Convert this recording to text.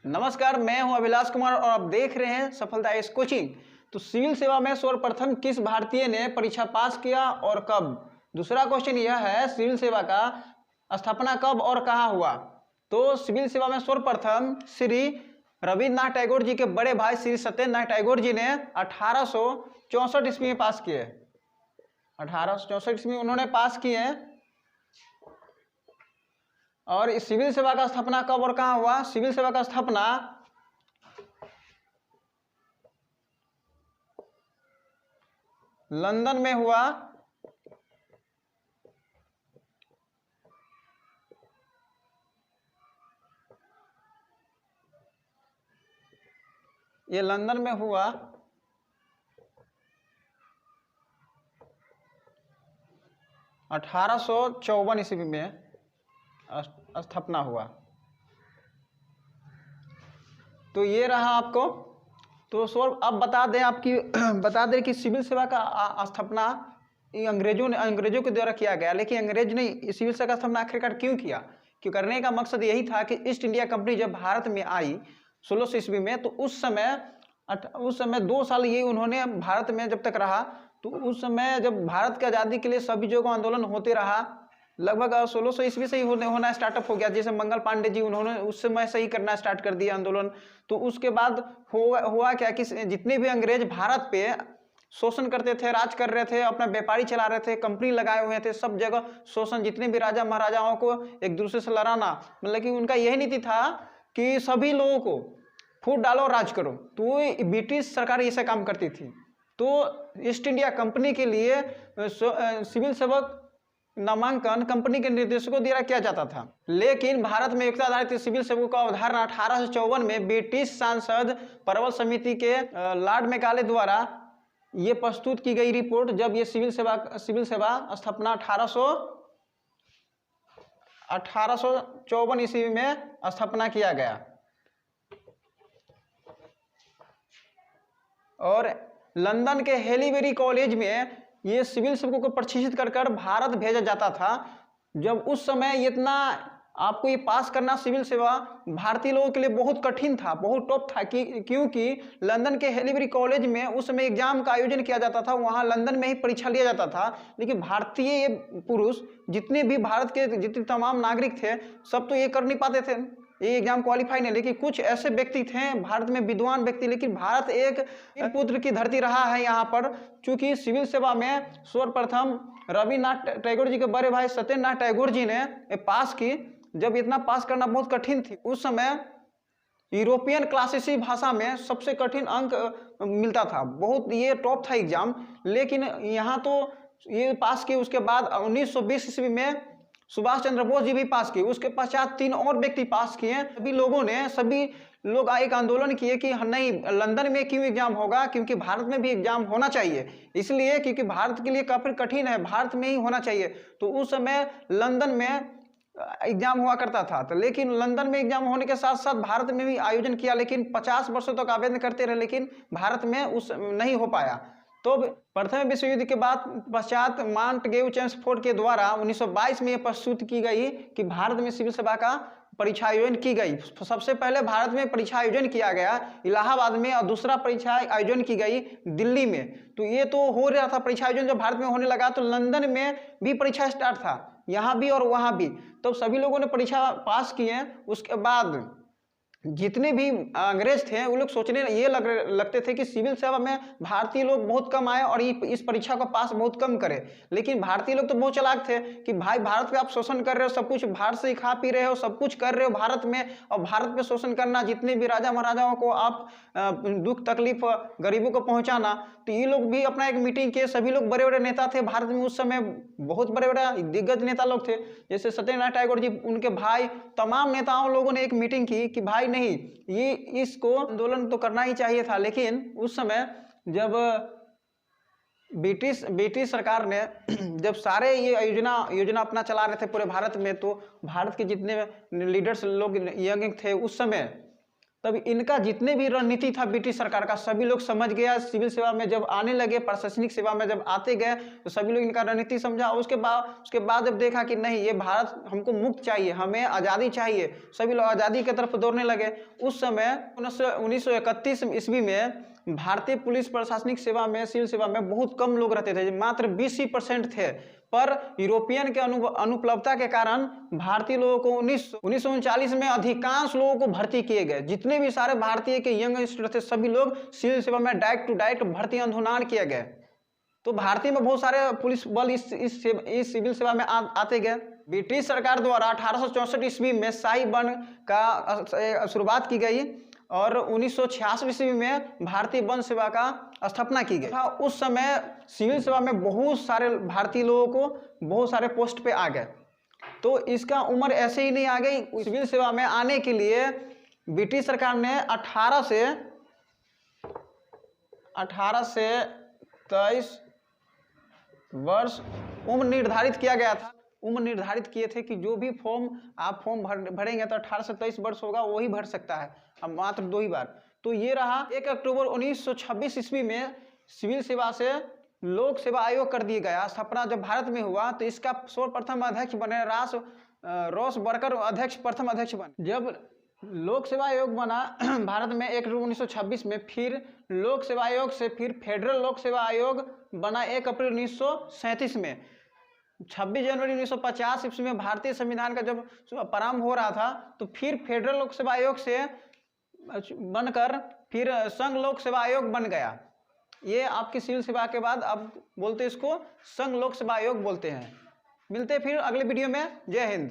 नमस्कार, मैं हूं अभिलाष कुमार और आप देख रहे हैं सफलता इस कोचिंग। तो सिविल सेवा में सर्वप्रथम किस भारतीय ने परीक्षा पास किया और कब? दूसरा क्वेश्चन यह है, सिविल सेवा का स्थापना कब और कहां हुआ? तो सिविल सेवा में सर्वप्रथम श्री रविन्द्रनाथ टैगोर जी के बड़े भाई श्री सत्येंद्रनाथ टैगोर जी ने 1864 ईस्वी में पास किए। 1864 ईस्वी में उन्होंने पास किए। और इस सिविल सेवा का स्थापना कब और कहां हुआ? सिविल सेवा का स्थापना लंदन में हुआ। ये लंदन में हुआ 1854 ईस्वी में स्थापना हुआ। तो ये रहा आपको। तो सर अब बता दें कि सिविल सेवा का स्थापना अंग्रेजों के द्वारा किया गया, लेकिन अंग्रेज ने सिविल सेवा का स्थापना आखिरकार क्यों किया? क्यों करने का मकसद यही था कि ईस्ट इंडिया कंपनी जब भारत में आई 1600 ईस्वी में, तो उस समय 2 साल ये उन्होंने भारत में जब तक रहा, तो उस समय जब भारत की आज़ादी के लिए सभी जगह आंदोलन होते रहा, लगभग 1600 ईस्वी से ही होना स्टार्टअप हो गया। जैसे मंगल पांडे जी, उन्होंने उस समय से ही करना स्टार्ट कर दिया आंदोलन। तो उसके बाद हुआ क्या कि जितने भी अंग्रेज भारत पे शोषण करते थे, राज कर रहे थे, अपना व्यापारी चला रहे थे, कंपनी लगाए हुए थे, सब जगह शोषण, जितने भी राजा महाराजाओं को एक दूसरे से लड़ाना, मतलब कि उनका यही नीति था कि सभी लोगों को फूट डालो, राज करो। तो ब्रिटिश सरकार ऐसा काम करती थी। तो ईस्ट इंडिया कंपनी के लिए सिविल सेवक नामांकन कंपनी के निर्देशकों द्वारा किया जाता था। लेकिन भारत में एकता आधारित सिविल सेवकों का अवधारणा 1854 में ब्रिटिश सांसद प्रबल समिति के लॉर्ड मैकाले द्वारा ये प्रस्तुत की गई रिपोर्ट, जब ये सिविल सेवा स्थापना 1854 ईस्वी में स्थापना किया गया। और लंदन के हेलीबेरी कॉलेज में ये सिविल सेवकों को प्रशिक्षित कर भारत भेजा जाता था। जब उस समय इतना आपको ये पास करना सिविल सेवा भारतीय लोगों के लिए बहुत कठिन था, बहुत टफ था, क्योंकि लंदन के हेलीबेरी कॉलेज में उस समय एग्जाम का आयोजन किया जाता था, वहाँ लंदन में ही परीक्षा लिया जाता था। लेकिन भारतीय पुरुष जितने भी भारत के जितने तमाम नागरिक थे, सब तो ये कर नहीं पाते थे, ये एग्जाम क्वालिफाई नहीं। लेकिन कुछ ऐसे व्यक्ति थे भारत में, विद्वान व्यक्ति, लेकिन भारत एक पुत्र की धरती रहा है यहाँ पर। चूंकि सिविल सेवा में सर्वप्रथम रविन्द्रनाथ टैगोर जी के बड़े भाई सत्येंद्रनाथ टैगोर जी ने पास की। जब इतना पास करना बहुत कठिन थी, उस समय यूरोपियन क्लासिसी भाषा में सबसे कठिन अंक मिलता था, बहुत ये टॉप था एग्जाम। लेकिन यहाँ तो ये पास की। उसके बाद 1920 ईस्वी में सुभाष चंद्र बोस जी भी पास किए। उसके पश्चात 3 और व्यक्ति पास किए। सभी लोग एक आंदोलन किए कि नहीं, लंदन में क्यों एग्जाम होगा, क्योंकि भारत में भी एग्जाम होना चाहिए, इसलिए क्योंकि भारत के लिए काफी कठिन है, भारत में ही होना चाहिए। तो उस समय लंदन में एग्जाम हुआ करता था। तो लेकिन लंदन में एग्जाम होने के साथ साथ भारत में भी आयोजन किया, लेकिन 50 वर्षों तक आवेदन करते रहे, लेकिन भारत में उस नहीं हो पाया। तो प्रथम विश्व युद्ध के पश्चात माउंटगेट चेम्सफोर्ड के द्वारा 1922 में यह प्रस्तुत की गई कि भारत में सिविल सेवा का परीक्षा आयोजन की गई। सबसे पहले भारत में परीक्षा आयोजन किया गया इलाहाबाद में, और दूसरा परीक्षा आयोजन की गई दिल्ली में। तो ये तो हो रहा था परीक्षा आयोजन, जब भारत में होने लगा तो लंदन में भी परीक्षा स्टार्ट था, यहाँ भी और वहाँ भी। तो सभी लोगों ने परीक्षा पास किए। उसके बाद जितने भी अंग्रेज थे वो लोग सोचने ये लगते थे कि सिविल सेवा में भारतीय लोग बहुत कम आए और इस परीक्षा को पास बहुत कम करे। लेकिन भारतीय लोग तो बहुत चालाक थे कि भाई भारत पे आप शोषण कर रहे हो, सब कुछ भारत से ही खा पी रहे हो, सब कुछ कर रहे हो भारत में, और भारत पे शोषण करना, जितने भी राजा महाराजाओं को आप दुख तकलीफ गरीबों को पहुंचाना। तो ये लोग भी अपना एक मीटिंग किए। सभी लोग बड़े बड़े नेता थे भारत में उस समय, बहुत बड़े बड़े दिग्गज नेता लोग थे, जैसे सत्येंद्रनाथ टैगोर जी, उनके भाई, तमाम नेताओं लोगों ने एक मीटिंग की कि भाई नहीं, ये इसको आंदोलन तो करना ही चाहिए था। लेकिन उस समय जब ब्रिटिश सरकार ने जब सारे ये योजना अपना चला रहे थे पूरे भारत में, तो भारत के जितने लीडर्स लोग यंग थे उस समय, तब इनका जितने भी रणनीति था ब्रिटिश सरकार का सभी लोग समझ गया। सिविल सेवा में जब आने लगे, प्रशासनिक सेवा में जब आते गए तो सभी लोग इनका रणनीति समझा। उसके बाद जब देखा कि नहीं, ये भारत हमको मुक्त चाहिए, हमें आज़ादी चाहिए, सभी लोग आज़ादी की तरफ दौड़ने लगे। उस समय 1931 ईस्वी में भारतीय पुलिस प्रशासनिक सेवा में, सिविल सेवा में बहुत कम लोग रहते थे, मात्र 20% थे। पर यूरोपियन के अनुपलब्धता के कारण भारतीय लोगों को 1939 में अधिकांश लोगों को भर्ती किए गए। जितने भी सारे भारतीय के यंग थे सभी लोग सिविल सेवा में डायरेक्ट टू डायरेक्ट भर्ती अनुदान किए गए। तो भारतीय में बहुत सारे पुलिस बल इस सिविल सेवा में आते गए। ब्रिटिश सरकार द्वारा 1864 ईस्वी में शाही वन का शुरुआत की गई और 1986 ईस्वी में भारतीय वन सेवा का स्थापना की गई। उस समय सिविल सेवा में बहुत सारे भारतीय लोगों को बहुत सारे पोस्ट पे आ गए। तो इसका उम्र ऐसे ही नहीं आ गई। सिविल सेवा में आने के लिए ब्रिटिश सरकार ने 18 से 23 वर्ष उम्र निर्धारित किया गया था। उम्र निर्धारित किए थे कि जो भी आप फॉर्म भरेंगे तो 18 से 23 वर्ष होगा, वही भर सकता है, अब मात्र 2 ही बार। तो ये रहा। 1 अक्टूबर 1926 ईस्वी में सिविल सेवा से लोक सेवा आयोग कर दिया गया। स्थापना जब भारत में हुआ तो इसका सर्वप्रथम अध्यक्ष बने रॉस बर्कर अध्यक्ष, प्रथम अध्यक्ष बने। जब लोक सेवा आयोग बना भारत में 1 अक्टूबर 1926 में, फिर लोक सेवा आयोग से फिर फेडरल लोक सेवा आयोग बना 1 अप्रैल 1937 में। 26 जनवरी 1950 ईस्वी में भारतीय संविधान का जब प्रारंभ हो रहा था तो फिर फेडरल लोक सेवा आयोग से बनकर फिर संघ लोक सेवा आयोग बन गया। ये आपकी सिविल सेवा के बाद अब बोलते इसको संघ लोक सेवा आयोग बोलते हैं। मिलते हैं फिर अगले वीडियो में। जय हिंद।